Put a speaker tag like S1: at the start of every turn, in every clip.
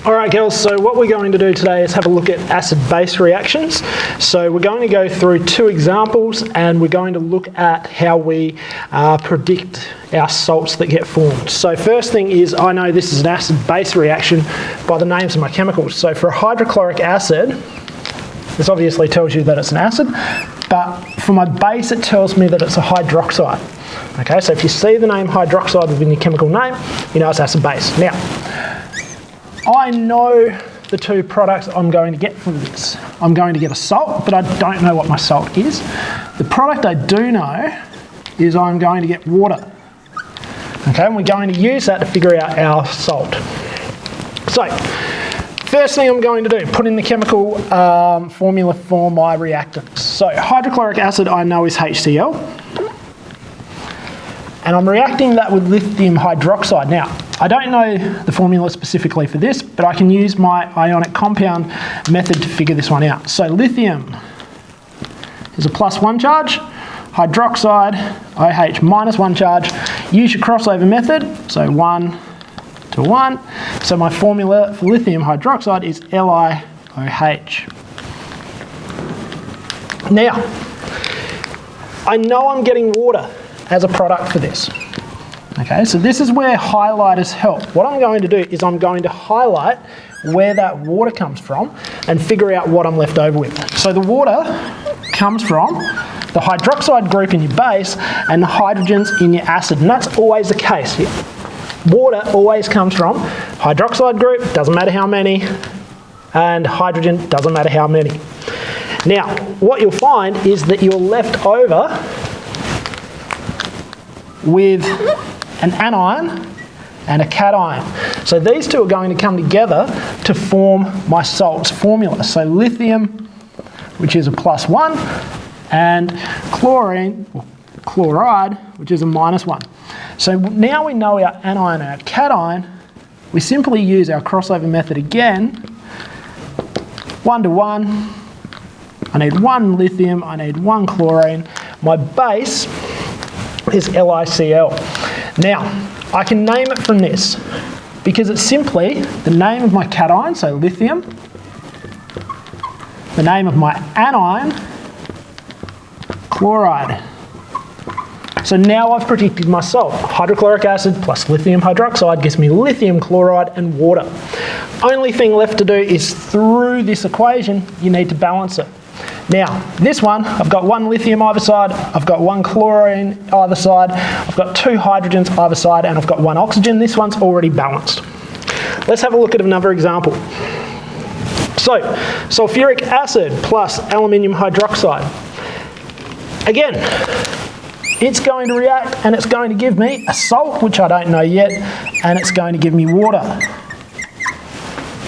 S1: Alright girls, so what we're going to do today is have a look at acid-base reactions. So we're going to go through two examples and we're going to look at how we predict our salts that get formed. So first thing is, I know this is an acid-base reaction by the names of my chemicals. So for a hydrochloric acid, this obviously tells you that it's an acid, but for my base it tells me that it's a hydroxide. Okay, so if you see the name hydroxide within your chemical name, you know it's acid-base. Now, I know the two products I'm going to get from this. I'm going to get a salt, but I don't know what my salt is. The product I do know is I'm going to get water. Okay, and we're going to use that to figure out our salt. So, first thing I'm going to do, put in the chemical formula for my reactants. So, hydrochloric acid I know is HCl. And I'm reacting that with lithium hydroxide. Now, I don't know the formula specifically for this, but I can use my ionic compound method to figure this one out. So lithium is a +1 charge, hydroxide, OH -1 charge. Use your crossover method, so 1 to 1. So my formula for lithium hydroxide is LiOH. Now, I know I'm getting water as a product for this. Okay, so this is where highlighters help. What I'm going to do is I'm going to highlight where that water comes from and figure out what I'm left over with. So the water comes from the hydroxide group in your base and the hydrogens in your acid, and that's always the case. Water always comes from hydroxide group, doesn't matter how many, and hydrogen, doesn't matter how many. Now, what you'll find is that you're left over with an anion and a cation. So these two are going to come together to form my salts formula. So lithium, which is a +1, and chloride, which is a -1. So now we know our anion and our cation. We simply use our crossover method again, 1 to 1. I need 1 lithium, I need 1 chlorine. My base is LiCl. Now, I can name it from this because it's simply the name of my cation, so lithium, the name of my anion, chloride. So now I've predicted my salt. Hydrochloric acid plus lithium hydroxide gives me lithium chloride and water. Only thing left to do is through this equation, you need to balance it. Now, this one, I've got 1 lithium either side, I've got 1 chlorine either side, I've got 2 hydrogens either side, and I've got 1 oxygen. This one's already balanced. Let's have a look at another example. So, sulfuric acid plus aluminium hydroxide. Again, it's going to react and it's going to give me a salt, which I don't know yet, and it's going to give me water.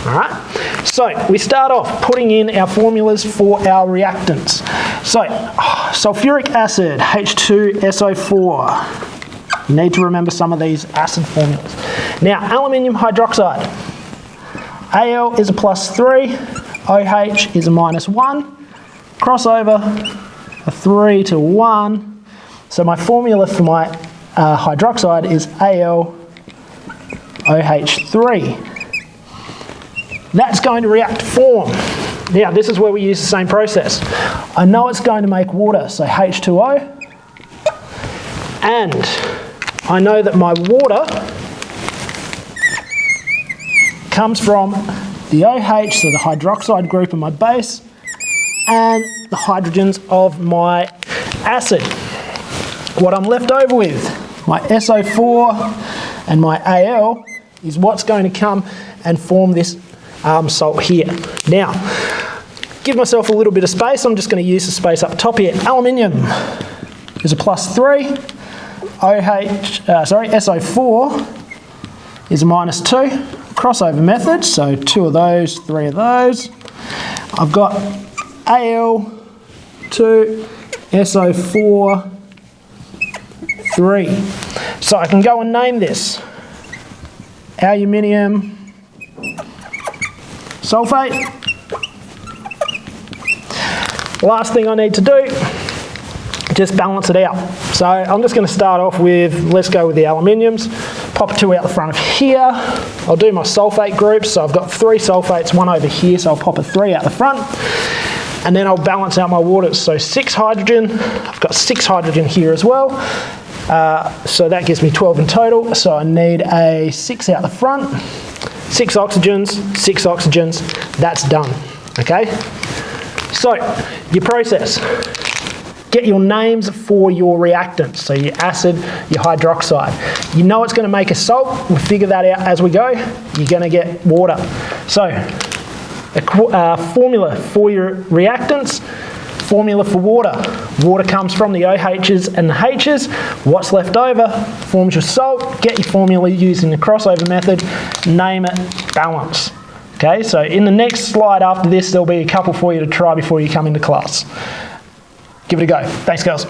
S1: Alright, so we start off putting in our formulas for our reactants. So, sulfuric acid, H2SO4. You need to remember some of these acid formulas. Now, aluminium hydroxide. Al is a +3, OH is a -1. Crossover, a 3 to 1. So my formula for my hydroxide is AlOH3. That's going to react to form. Now, this is where we use the same process. I know it's going to make water, so H2O. And I know that my water comes from the OH, so the hydroxide group in my base, and the hydrogens of my acid. What I'm left over with, my SO4 and my Al, is what's going to come and form this salt here. Now, give myself a little bit of space. I'm just going to use the space up top here. Aluminium is a +3. SO4 is a -2. Crossover method, so 2 of those, 3 of those. I've got Al2, SO4, 3. So I can go and name this aluminium sulfate. Last thing I need to do, just balance it out. So I'm just going to start off with, let's go with the aluminiums. Pop 2 out the front of here. I'll do my sulfate groups. So I've got 3 sulfates, 1 over here, so I'll pop a 3 out the front. And then I'll balance out my waters. So 6 hydrogen, I've got 6 hydrogen here as well. So that gives me 12 in total. So I need a 6 out the front, 6 oxygens, that's done, okay? So, your process. Get your names for your reactants, so your acid, your hydroxide. You know it's going to make a salt, we'll figure that out as we go. You're going to get water. So, a formula for your reactants, formula for water. Water comes from the OHs and the H's. What's left over forms your salt. Get your formula using the crossover method, name it, balance. Okay, so in the next slide after this, there'll be a couple for you to try before you come into class. Give it a go. Thanks, girls.